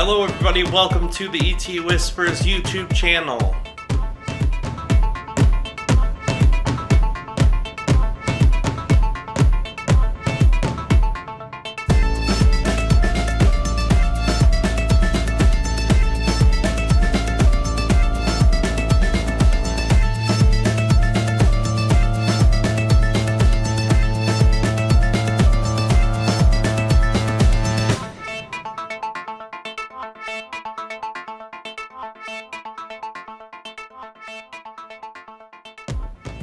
Hello everybody, welcome to the ET Whispers YouTube channel.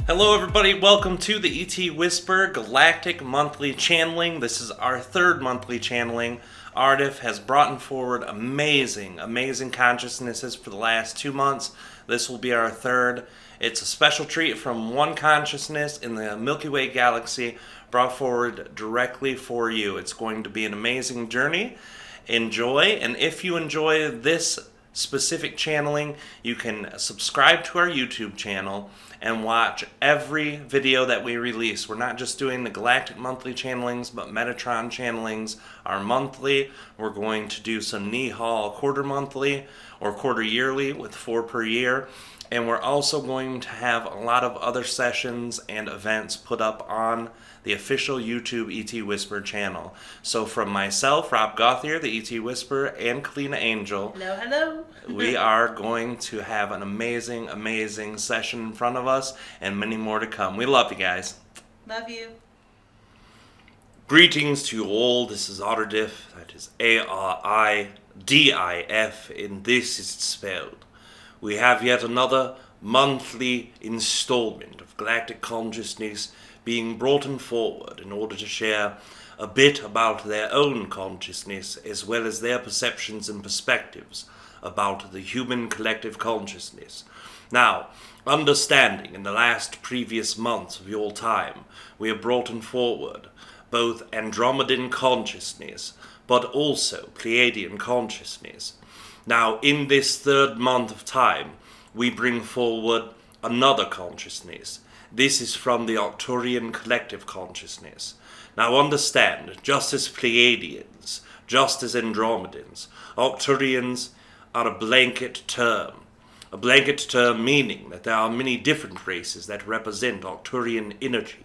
Hello everybody, welcome to the ET Whisper Galactic Monthly Channeling. This is our third monthly channeling. Aridif has brought forward amazing consciousnesses for the last 2 months. This will be our third. It's a special treat from one consciousness in the Milky Way galaxy brought forward directly for you. It's going to be an amazing journey. Enjoy, and if you enjoy this specific channeling, you can subscribe to our YouTube channel and watch every video that we release. We're not just doing the Galactic monthly channelings, but Metatron channelings are monthly. We're going to do some Nihal quarter monthly or quarter yearly with 4 per year. And we're also going to have a lot of other sessions and events put up on the official YouTube ET Whisper channel. So from myself, Rob Gauthier, the ET Whisper, and Kalina Angell, hello. we are going to have an amazing session in front of us and many more to come. We love you guys. Love you. Greetings to you all. This is Aridif. That is Aridif, and this is spelled. We have yet another monthly installment of Galactic Consciousness being brought forward in order to share a bit about their own consciousness as well as their perceptions and perspectives about the human collective consciousness. Now, understanding in the last previous months of your time, we have brought forward both Andromedan consciousness but also Pleaidian consciousness. Now, in this third month of time, we bring forward another consciousness. This is from the Arcturian collective consciousness. Now understand, just as Pleaidians, just as Andromedans, Arcturians are a blanket term. A blanket term meaning that there are many different races that represent Arcturian energy.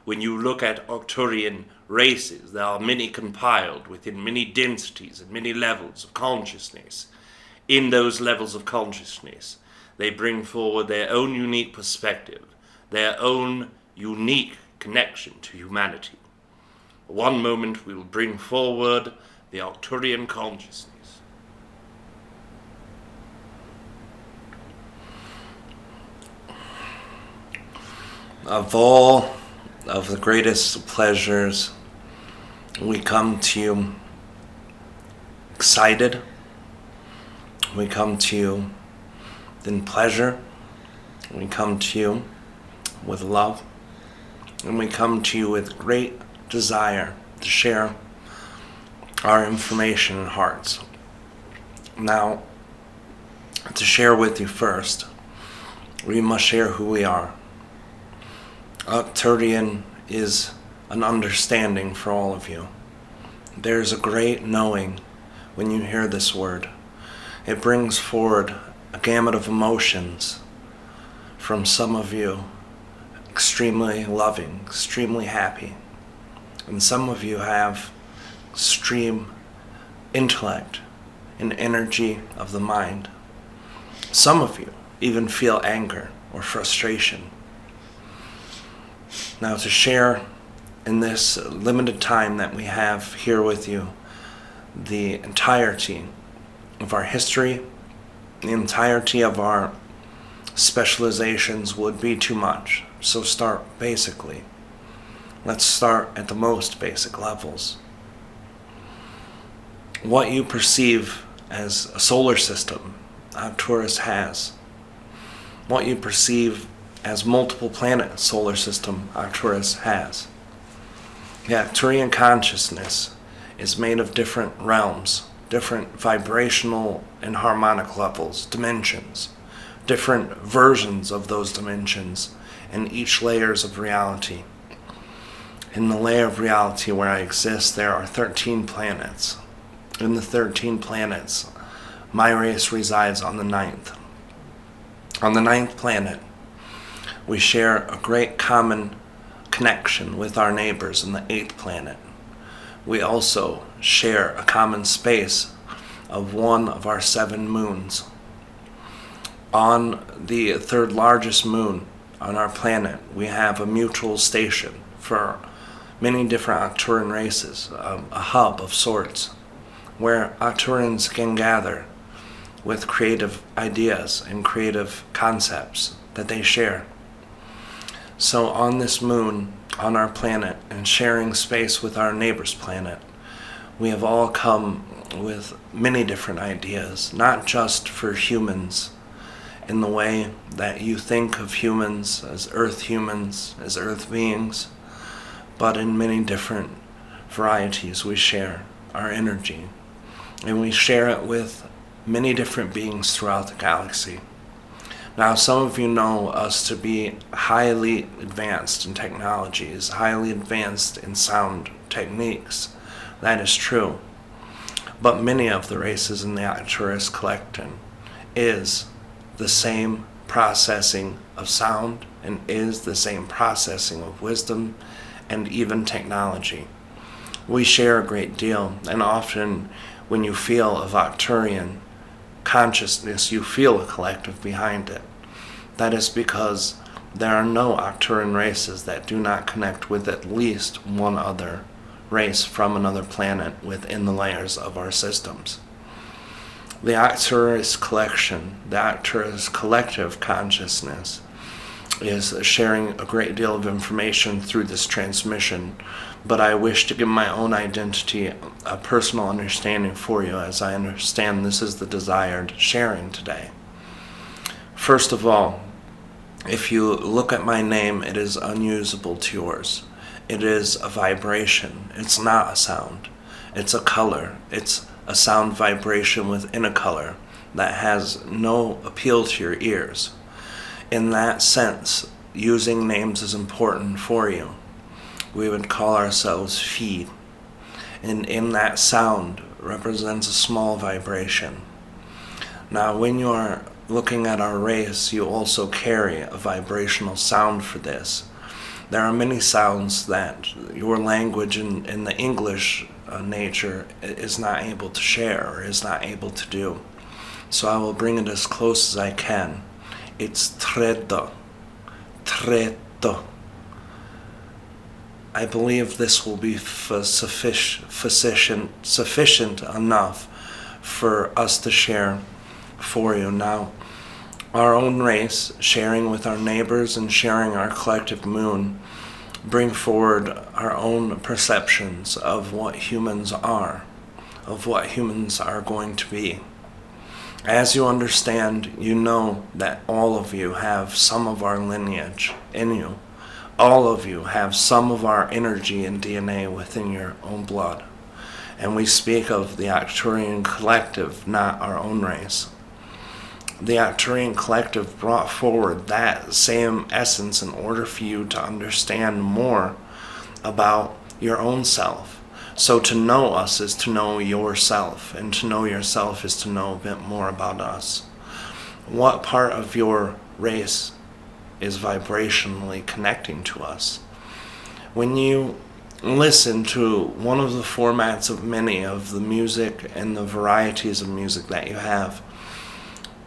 When you look at Arcturian races, there are many compiled within many densities and many levels of consciousness. In those levels of consciousness, they bring forward their own unique perspective, their own unique connection to humanity. One moment we will bring forward the Arcturian consciousness. Of all of the greatest pleasures, we come to you excited. We come to you in pleasure. We come to you with love. And we come to you with great desire to share our information and hearts. Now, to share with you first, we must share who we are. Arcturian is an understanding for all of you. There's a great knowing when you hear this word. It brings forward a gamut of emotions from some of you. Extremely loving, extremely happy. And some of you have extreme intellect and energy of the mind. Some of you even feel anger or frustration. Now, to share in this limited time that we have here with you the entirety of our history, the entirety of our specializations would be too much. So start basically. Let's start at the most basic levels. What you perceive as a solar system, Arcturus has. What you perceive as multiple planet solar system, Arcturus has. The Arcturian consciousness is made of different realms, different vibrational and harmonic levels, dimensions, different versions of those dimensions, and each layers of reality. In the layer of reality where I exist, there are 13 planets. in the 13 planets, my race resides on the 9th. On the 9th planet, we share a great common connection with our neighbors in the 8th planet. We also share a common space of one of our 7 moons. On the 3rd largest moon on our planet, we have a mutual station for many different Arcturian races, a hub of sorts, where Arcturians can gather with creative ideas and creative concepts that they share. So on this moon, on our planet, and sharing space with our neighbor's planet, we have all come with many different ideas, not just for humans in the way that you think of humans, as Earth beings, but in many different varieties we share our energy. And we share it with many different beings throughout the galaxy. Now, some of you know us to be highly advanced in technologies, highly advanced in sound techniques. That is true. But many of the races in the Arcturus collection is the same processing of sound and is the same processing of wisdom and even technology. We share a great deal, and often when you feel of Arcturian consciousness, you feel a collective behind it. That is because there are no Arcturian races that do not connect with at least one other race from another planet within the layers of our systems. The Arcturus collection, the Arcturus collective consciousness, is sharing a great deal of information through this transmission, but I wish to give my own identity a personal understanding for you, as I understand this is the desired sharing today. First of all, if you look at my name, it is unusable to yours. It is a vibration. It's not a sound. It's a color. It's a sound vibration within a color that has no appeal to your ears. In that sense, using names is important for you. We would call ourselves Feewl, and in that sound represents a small vibration. Now, when you are looking at our race, you also carry a vibrational sound for this. There are many sounds that your language in the English nature is not able to share or is not able to do. So I will bring it as close as I can. It's Trret. I believe this will be sufficient enough for us to share for you. Now, our own race, sharing with our neighbors and sharing our collective moon, bring forward our own perceptions of what humans are, of what humans are going to be. As you understand, you know that all of you have some of our lineage in you. All of you have some of our energy and DNA within your own blood. And we speak of the Arcturian collective, not our own race. The Arcturian collective brought forward that same essence in order for you to understand more about your own self. So to know us is to know yourself, and to know yourself is to know a bit more about us. What part of your race is vibrationally connecting to us? When you listen to one of the formats of many of the music and the varieties of music that you have,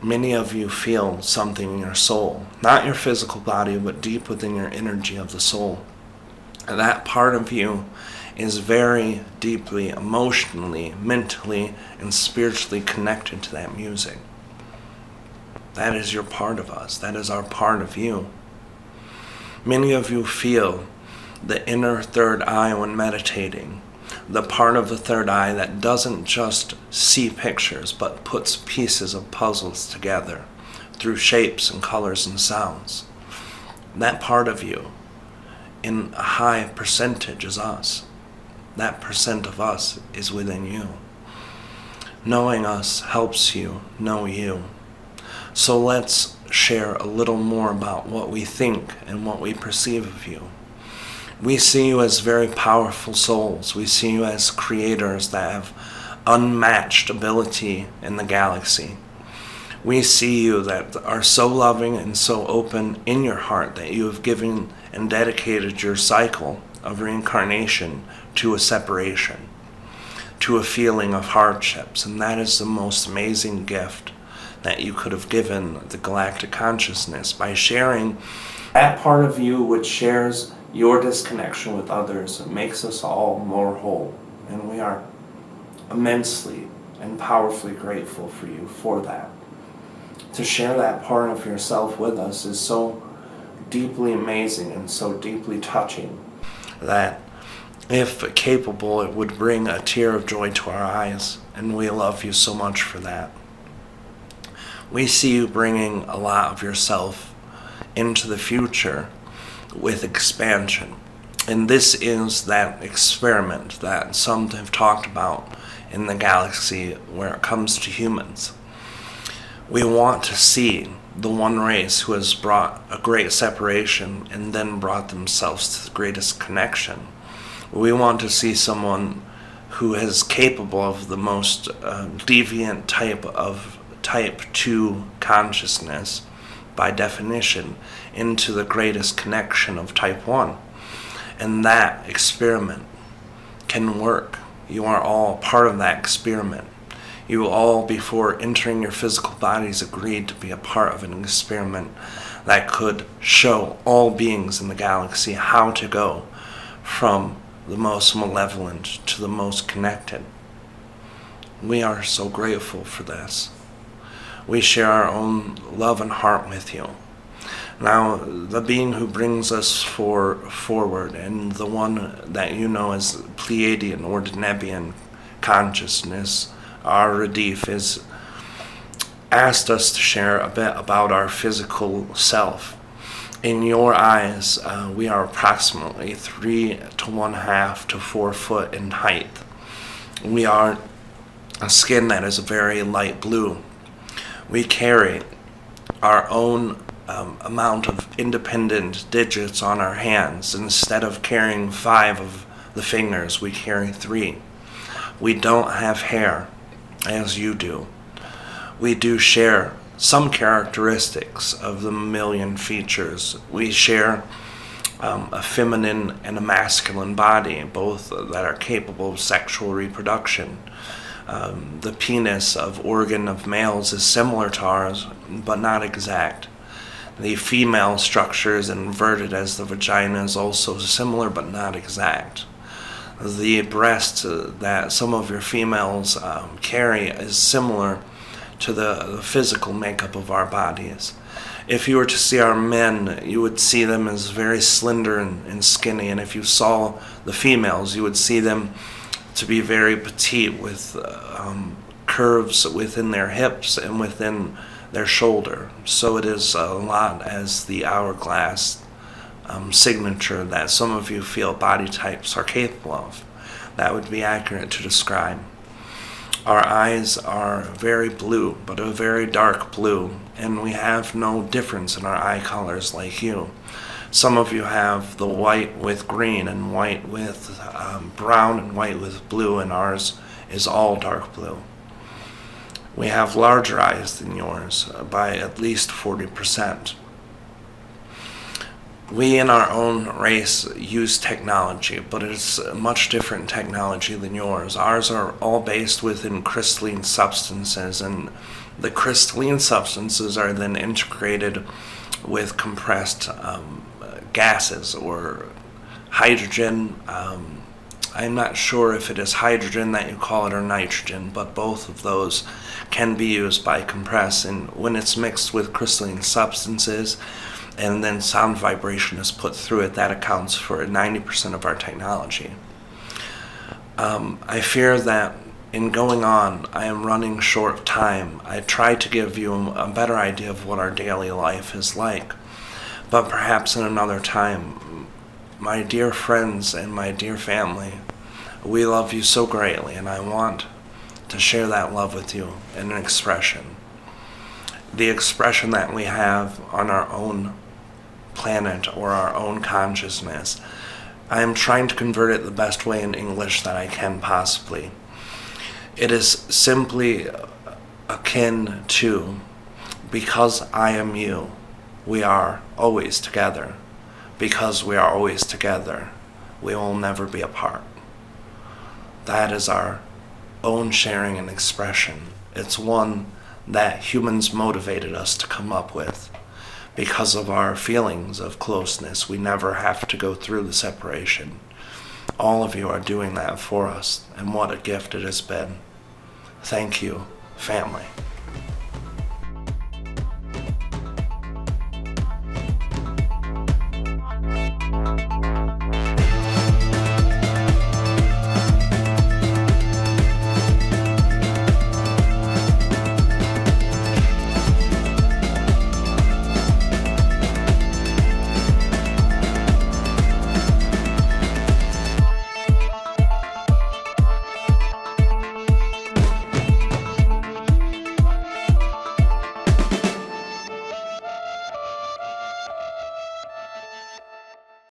many of you feel something in your soul, not your physical body, but deep within your energy of the soul. And that part of you is very deeply, emotionally, mentally, and spiritually connected to that music. That is your part of us. That is our part of you. Many of you feel the inner third eye when meditating, the part of the third eye that doesn't just see pictures, but puts pieces of puzzles together through shapes and colors and sounds. That part of you, in a high percentage, is us. That percent of us is within you. Knowing us helps you know you. So let's share a little more about what we think and what we perceive of you. We see you as very powerful souls. We see you as creators that have unmatched ability in the galaxy. We see you that are so loving and so open in your heart that you have given and dedicated your cycle of reincarnation to a separation, to a feeling of hardships, and that is the most amazing gift that you could have given the galactic consciousness by sharing that part of you which shares your disconnection with others. It makes us all more whole, and we are immensely and powerfully grateful for you for that. To share that part of yourself with us is so deeply amazing and so deeply touching that, if capable, it would bring a tear of joy to our eyes, and we love you so much for that. We see you bringing a lot of yourself into the future with expansion, and this is that experiment that some have talked about in the galaxy where it comes to humans. We want to see the one race who has brought a great separation and then brought themselves to the greatest connection. We want to see someone who is capable of the most deviant type 2 consciousness, by definition, into the greatest connection of type 1. And that experiment can work. You are all part of that experiment. You all, before entering your physical bodies, agreed to be a part of an experiment that could show all beings in the galaxy how to go from the most malevolent to the most connected. We are so grateful for this. We share our own love and heart with you. Now, the being who brings us forward, and the one that you know as Pleaidian or Denebian consciousness, Aridif, has asked us to share a bit about our physical self. In your eyes, we are approximately 3 to 1/2 to 4 foot in height. We are a skin that is a very light blue. We carry our own amount of independent digits on our hands. Instead of carrying 5 of the fingers, we carry 3. We don't have hair, as you do. We do share some characteristics of the mammalian features. We share a feminine and a masculine body, both that are capable of sexual reproduction. The penis of organ of males is similar to ours, but not exact. The female structure is inverted as the vagina is also similar, but not exact. The breast that some of your females carry is similar to the physical makeup of our bodies. If you were to see our men, you would see them as very slender and skinny, and if you saw the females, you would see them to be very petite, with curves within their hips and within their shoulder. So it is a lot as the hourglass signature that some of you feel body types are capable of. That would be accurate to describe. Our eyes are very blue, but a very dark blue, and we have no difference in our eye colors like you. Some of you have the white with green and white with brown and white with blue, and ours is all dark blue. We have larger eyes than yours by at least 40%. We in our own race use technology, but it's a much different technology than yours. Ours are all based within crystalline substances, and the crystalline substances are then integrated with compressed gases or hydrogen. I'm not sure if it is hydrogen that you call it or nitrogen, but both of those can be used by compress, and when it's mixed with crystalline substances and then sound vibration is put through it, that accounts for 90% of our technology. I fear that in going on, I am running short of time. I try to give you a better idea of what our daily life is like, but perhaps in another time. My dear friends and my dear family, we love you so greatly, and I want to share that love with you in an expression. The expression that we have on our own planet or our own consciousness. I am trying to convert it the best way in English that I can possibly. It is simply akin to, because I am you, we are always together. Because we are always together, we will never be apart. That is our own sharing and expression. It's one that humans motivated us to come up with. Because of our feelings of closeness, we never have to go through the separation. All of you are doing that for us, and what a gift it has been. Thank you, family.